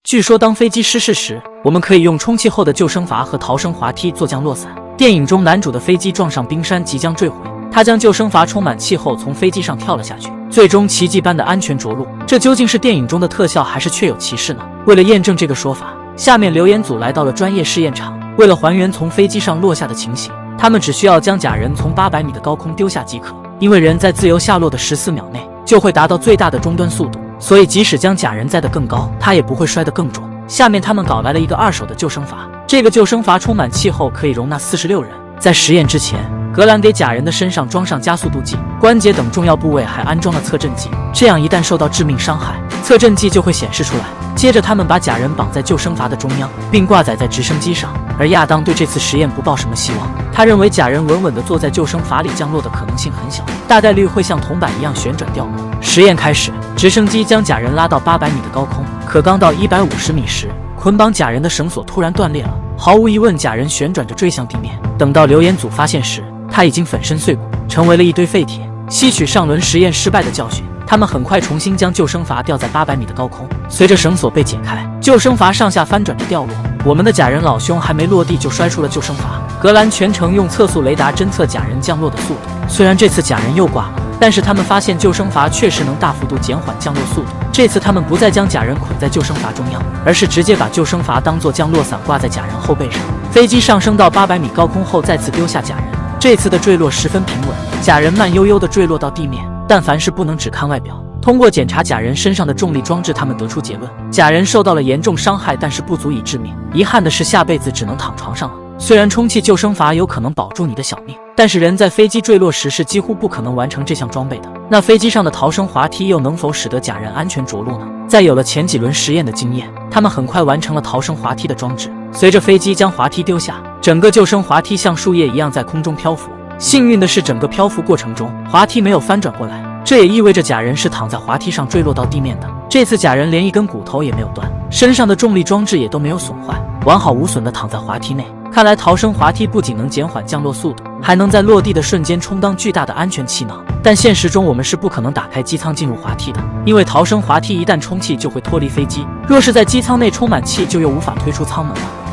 据说当飞机失事时，我们可以用充气后的救生筏和逃生滑梯做降落伞。电影中男主的飞机撞上冰山即将坠毁，他将救生筏充满气后从飞机上跳了下去，最终奇迹般的安全着陆。这究竟是电影中的特效还是确有其事呢？为了验证这个说法，下面留言组来到了专业试验场，为了还原从飞机上落下的情形，他们只需要将假人从800米的高空丢下即可。因为人在自由下落的14秒内就会达到最大的终端速度，所以即使将假人载得更高，他也不会摔得更重。下面他们搞来了一个2手的救生筏，这个救生筏充满气后可以容纳46人。在实验之前，格兰给假人的身上装上加速度计，关节等重要部位还安装了测震计，这样一旦受到致命伤害，测震计就会显示出来。接着他们把假人绑在救生筏的中央，并挂载在直升机上。而亚当对这次实验不抱什么希望，他认为假人稳稳地坐在救生筏里降落的可能性很小，大概率会像铜板一样旋转掉落。实验开始，直升机将假人拉到800米的高空，可刚到150米时，捆绑假人的绳索突然断裂了。毫无疑问，假人旋转着坠向地面。等到留言组发现时，他已经粉身碎骨，成为了一堆废铁。吸取上轮实验失败的教训，他们很快重新将救生筏吊在800米的高空。随着绳索被解开，救生筏上下翻转着掉落。我们的假人老兄还没落地就摔出了救生筏。格兰全程用测速雷达侦测假人降落的速度，虽然这次假人又挂了，但是他们发现救生筏确实能大幅度减缓降落速度。这次他们不再将假人捆在救生筏中央，而是直接把救生筏当作降落伞挂在假人后背上。飞机上升到800米高空后，再次丢下假人。这次的坠落十分平稳，假人慢悠悠地坠落到地面。但凡事不能只看外表，通过检查假人身上的重力装置，他们得出结论：假人受到了严重伤害，但是不足以致命。遗憾的是，下辈子只能躺床上了。虽然充气救生筏有可能保住你的小命，但是人在飞机坠落时是几乎不可能完成这项装备的。那飞机上的逃生滑梯又能否使得假人安全着陆呢？在有了前几轮实验的经验，他们很快完成了逃生滑梯的装置。随着飞机将滑梯丢下，整个救生滑梯像树叶一样在空中漂浮。幸运的是，整个漂浮过程中滑梯没有翻转过来，这也意味着假人是躺在滑梯上坠落到地面的。这次假人连一根骨头也没有断，身上的重力装置也都没有损坏，完好无损地躺在滑梯内。看来逃生滑梯不仅能减缓降落速度，还能在落地的瞬间充当巨大的安全气囊。但现实中我们是不可能打开机舱进入滑梯的，因为逃生滑梯一旦充气就会脱离飞机，若是在机舱内充满气，就又无法推出舱门了。